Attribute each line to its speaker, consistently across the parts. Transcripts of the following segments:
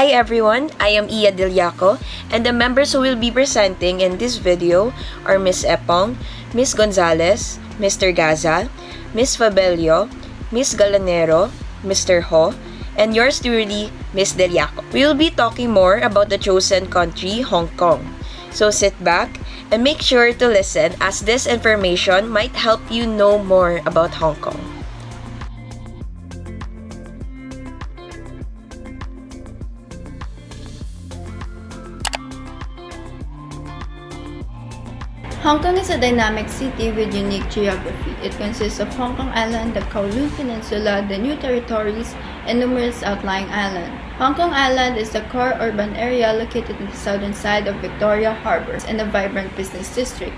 Speaker 1: Hi everyone, I am Dy-Liacco, and the members who will be presenting in this video are Miss Epong, Miss Gonzales, Mr. Gaza, Miss Fabello, Miss Gallenero, Mr. Ho, and yours truly, Miss Dy-Liacco. We will be talking more about the chosen country, Hong Kong. So sit back and make sure to listen as this information might help you know more about Hong Kong.
Speaker 2: Hong Kong is a dynamic city with unique geography. It consists of Hong Kong Island, the Kowloon Peninsula, the New Territories, and numerous outlying islands. Hong Kong Island is the core urban area located on the southern side of Victoria Harbour and a vibrant business district.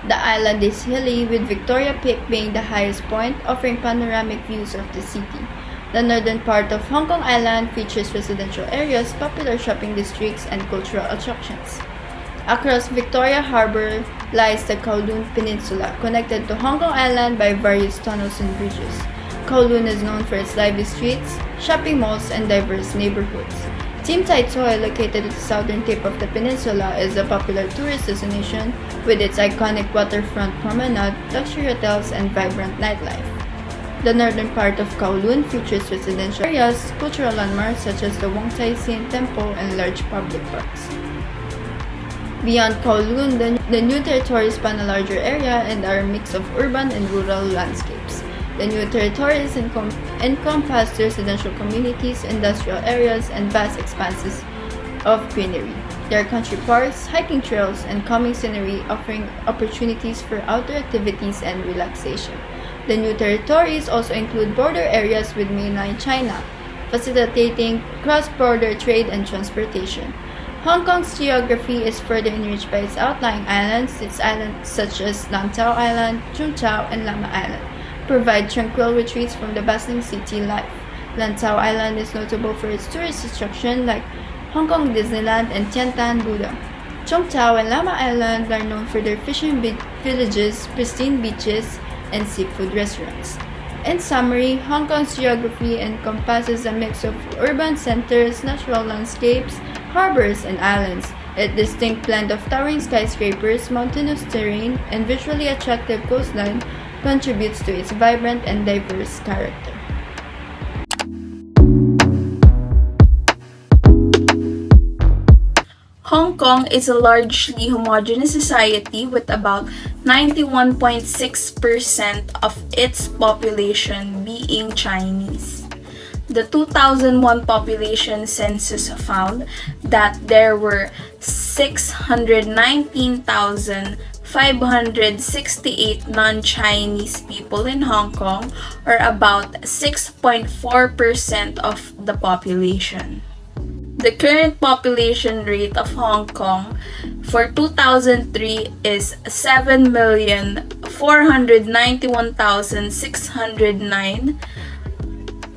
Speaker 2: The island is hilly, with Victoria Peak being the highest point, offering panoramic views of the city. The northern part of Hong Kong Island features residential areas, popular shopping districts, and cultural attractions. Across Victoria Harbour lies the Kowloon Peninsula, connected to Hong Kong Island by various tunnels and bridges. Kowloon is known for its lively streets, shopping malls, and diverse neighborhoods. Tsim Tai Tsui, located at the southern tip of the peninsula, is a popular tourist destination with its iconic waterfront promenade, luxury hotels, and vibrant nightlife. The northern part of Kowloon features residential areas, cultural landmarks such as the Wong Tai Sin Temple, and large public parks. Beyond Kowloon, the New Territories span a larger area and are a mix of urban and rural landscapes. The New Territories encompass residential communities, industrial areas, and vast expanses of greenery. There are country parks, hiking trails, and calming scenery, offering opportunities for outdoor activities and relaxation. The New Territories also include border areas with mainland China, facilitating cross-border trade and transportation. Hong Kong's geography is further enriched by its outlying islands. Its islands such as Lantau Island, Chung Chau, and Lama Island provide tranquil retreats from the bustling city life. Lantau Island is notable for its tourist attraction like Hong Kong Disneyland and Tiantan Buddha. Chung Chau and Lama Island are known for their fishing villages, pristine beaches, and seafood restaurants. In summary, Hong Kong's geography encompasses a mix of urban centers, natural landscapes, harbors, and islands. A distinct blend of towering skyscrapers, mountainous terrain, and visually attractive coastline contributes to its vibrant and diverse character.
Speaker 3: Hong Kong is a largely homogeneous society with about 91.6% of its population being Chinese. The 2001 population census found that there were 619,568 non-Chinese people in Hong Kong, or about 6.4% of the population. The current population rate of Hong Kong for 2003 is 7,491,609,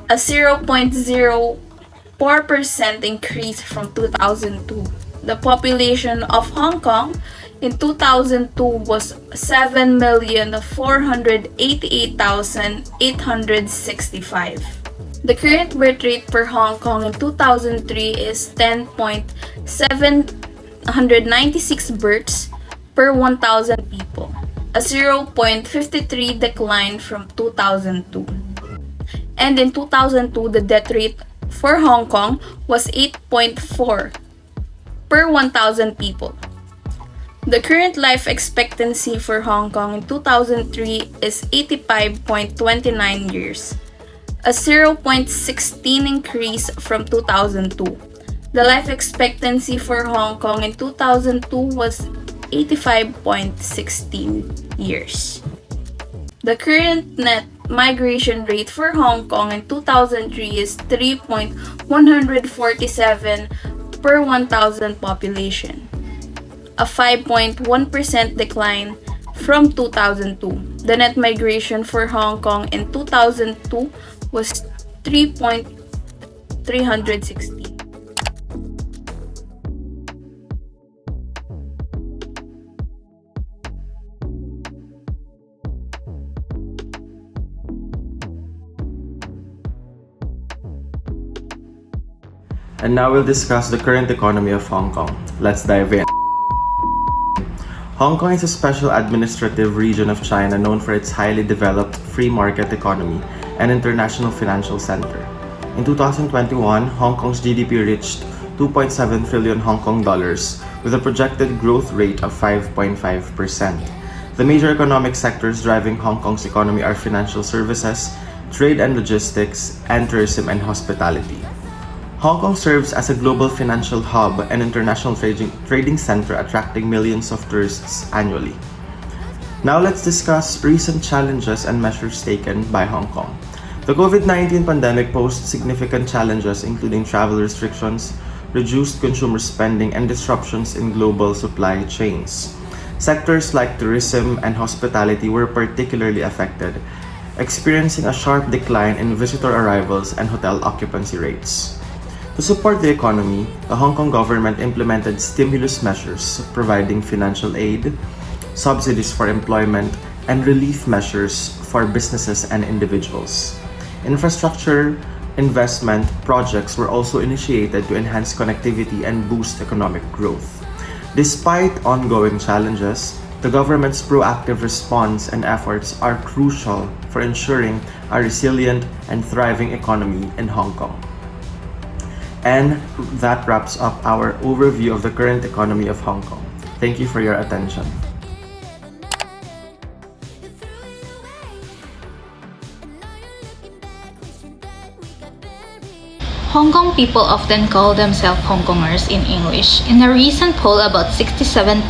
Speaker 3: a 0.04% increase from 2002. The population of Hong Kong in 2002 was 7,488,865. The current birth rate for Hong Kong in 2003 is 10.796 births per 1,000 people, a 0.53 decline from 2002. And in 2002, the death rate for Hong Kong was 8.4 per 1,000 people. The current life expectancy for Hong Kong in 2003 is 85.29 years, a 0.16 increase from 2002. The life expectancy for Hong Kong in 2002 was 85.16 years. The current net migration rate for Hong Kong in 2003 is 3.147 per 1,000 population, a 5.1% decline from 2002. The net migration for Hong Kong in 2002 was 3.316.
Speaker 4: And now we'll discuss the current economy of Hong Kong. Let's dive in. Hong Kong is a special administrative region of China known for its highly developed free market economy and international financial center. In 2021, Hong Kong's GDP reached 2.7 trillion Hong Kong dollars with a projected growth rate of 5.5%. The major economic sectors driving Hong Kong's economy are financial services, trade and logistics, and tourism and hospitality. Hong Kong serves as a global financial hub and international trading center, attracting millions of tourists annually. Now let's discuss recent challenges and measures taken by Hong Kong. The COVID-19 pandemic posed significant challenges, including travel restrictions, reduced consumer spending, and disruptions in global supply chains. Sectors like tourism and hospitality were particularly affected, experiencing a sharp decline in visitor arrivals and hotel occupancy rates. To support the economy, the Hong Kong government implemented stimulus measures, providing financial aid, subsidies for employment, and relief measures for businesses and individuals. Infrastructure investment projects were also initiated to enhance connectivity and boost economic growth. Despite ongoing challenges, the government's proactive response and efforts are crucial for ensuring a resilient and thriving economy in Hong Kong. And that wraps up our overview of the current economy of Hong Kong. Thank you for your attention.
Speaker 5: Hong Kong people often call themselves Hong Kongers in English. In a recent poll, about 67%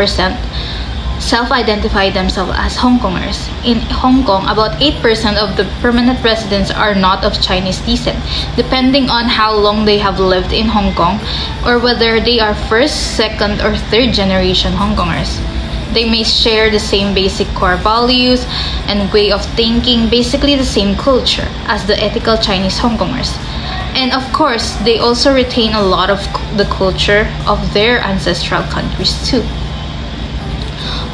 Speaker 5: self-identify themselves as Hong Kongers. In Hong Kong, about 8% of the permanent residents are not of Chinese descent, depending on how long they have lived in Hong Kong or whether they are first, second, or third generation Hong Kongers. They may share the same basic core values and way of thinking, basically the same culture as the ethical Chinese Hong Kongers. And of course, they also retain a lot of the culture of their ancestral countries too.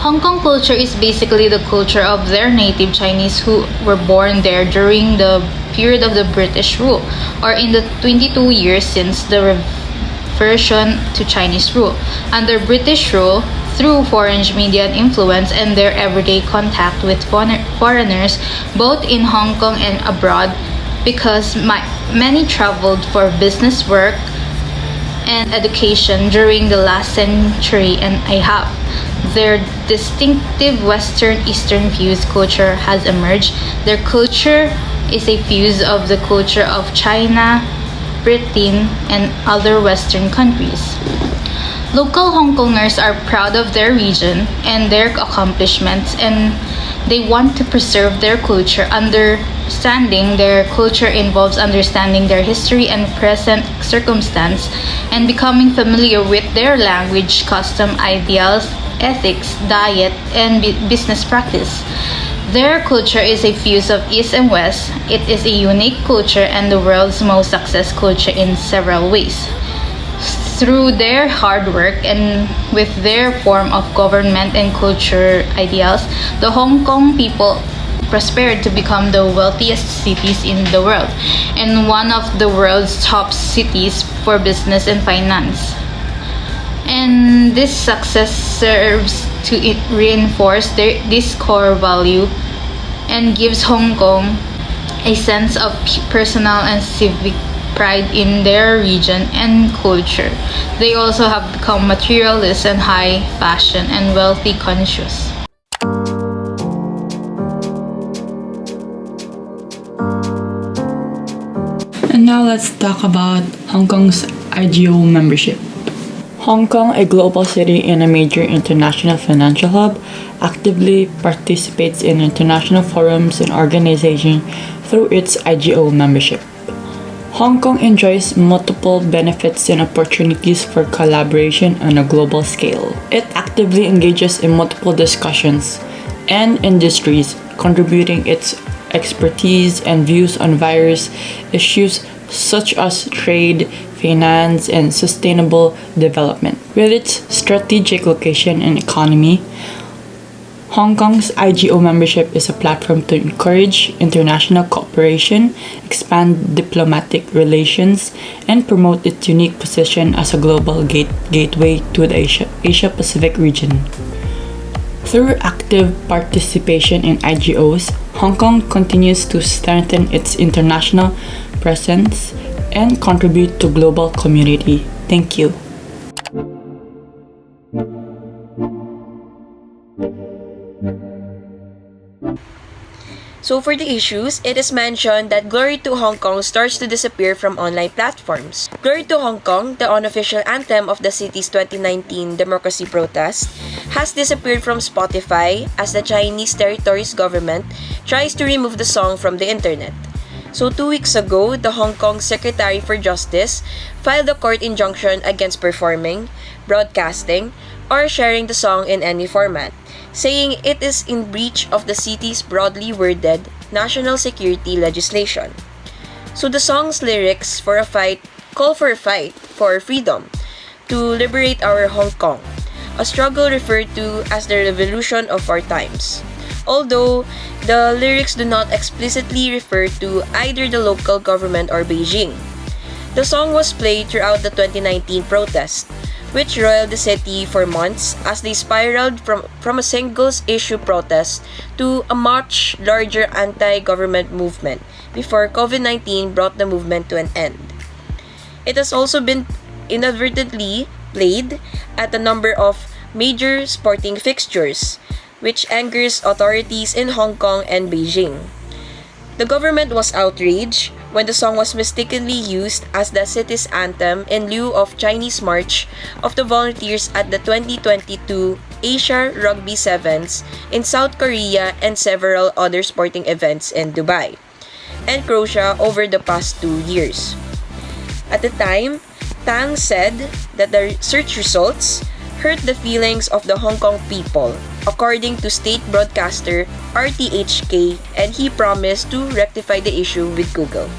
Speaker 5: Hong Kong culture is basically the culture of their native Chinese who were born there during the period of the British rule, or in the 22 years since the reversion to Chinese rule. Under British rule, through foreign media influence and their everyday contact with foreigners, both in Hong Kong and abroad, because many traveled for business work and education during the last century and a half. Their distinctive Western Eastern fused culture has emerged. Their culture is a fuse of the culture of China, Britain, and other Western countries. Local Hong Kongers are proud of their region and their accomplishments, and they want to preserve their culture. Understanding their culture involves understanding their history and present circumstance, and becoming familiar with their language, custom, ideals, ethics, diet, and business practice. Their culture is a fuse of East and West. It is a unique culture and the world's most successful culture in several ways. Through their hard work and with their form of government and culture ideals, the Hong Kong people prospered to become the wealthiest cities in the world and one of the world's top cities for business and finance. And this success serves to reinforce this core value and gives Hong Kong a sense of personal and civic pride in their region and culture. They also have become materialist and high fashion and wealthy conscious.
Speaker 6: And now let's talk about Hong Kong's IGO membership. Hong Kong, a global city and a major international financial hub, actively participates in international forums and organizations through its IGO membership. Hong Kong enjoys multiple benefits and opportunities for collaboration on a global scale. It actively engages in multiple discussions and industries, contributing its expertise and views on various issues such as trade, finance, and sustainable development. With its strategic location and economy, Hong Kong's IGO membership is a platform to encourage international cooperation, expand diplomatic relations, and promote its unique position as a global gateway to the Asia-Pacific region. Through active participation in IGOs, Hong Kong continues to strengthen its international presence and contribute to global community. Thank you.
Speaker 1: So for the issues, it is mentioned that Glory to Hong Kong starts to disappear from online platforms. Glory to Hong Kong, the unofficial anthem of the city's 2019 democracy protest, has disappeared from Spotify as the Chinese territory's government tries to remove the song from the internet. So 2 weeks ago, the Hong Kong Secretary for Justice filed a court injunction against performing, broadcasting, or sharing the song in any format, saying it is in breach of the city's broadly worded national security legislation. So the song's lyrics call for a fight for freedom to liberate our Hong Kong, a struggle referred to as the revolution of our times. Although the lyrics do not explicitly refer to either the local government or Beijing. The song was played throughout the 2019 protest, which roiled the city for months as they spiraled from a single-issue protest to a much larger anti-government movement before COVID-19 brought the movement to an end. It has also been inadvertently played at a number of major sporting fixtures, which angers authorities in Hong Kong and Beijing. The government was outraged when the song was mistakenly used as the city's anthem in lieu of Chinese March of the Volunteers at the 2022 Asia Rugby Sevens in South Korea and several other sporting events in Dubai and Croatia over the past 2 years. At the time, Tang said that the search results hurt the feelings of the Hong Kong people, according to state broadcaster RTHK, and he promised to rectify the issue with Google.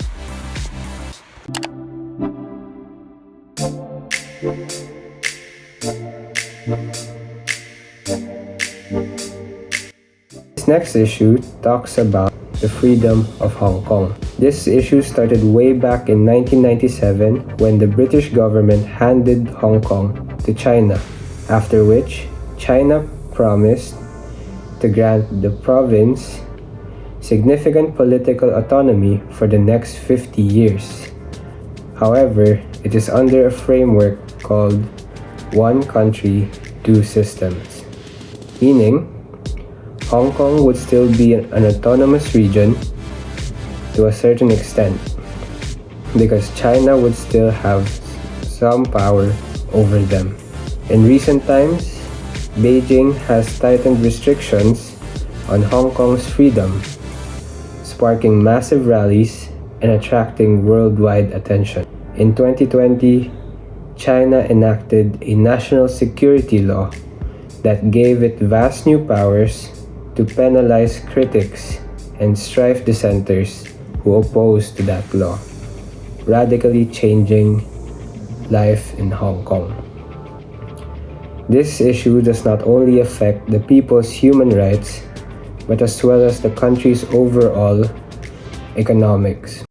Speaker 7: This next issue talks about the freedom of Hong Kong. This issue started way back in 1997 when the British government handed Hong Kong to China, after which China promised to grant the province significant political autonomy for the next 50 years. However, it is under a framework called One Country, Two Systems, meaning Hong Kong would still be an autonomous region to a certain extent because China would still have some power over them. In recent times, Beijing has tightened restrictions on Hong Kong's freedom, sparking massive rallies and attracting worldwide attention. In 2020, China enacted a national security law that gave it vast new powers to penalize critics and strife dissenters who oppose to that law, radically changing life in Hong Kong. This issue does not only affect the people's human rights, but as well as the country's overall economics.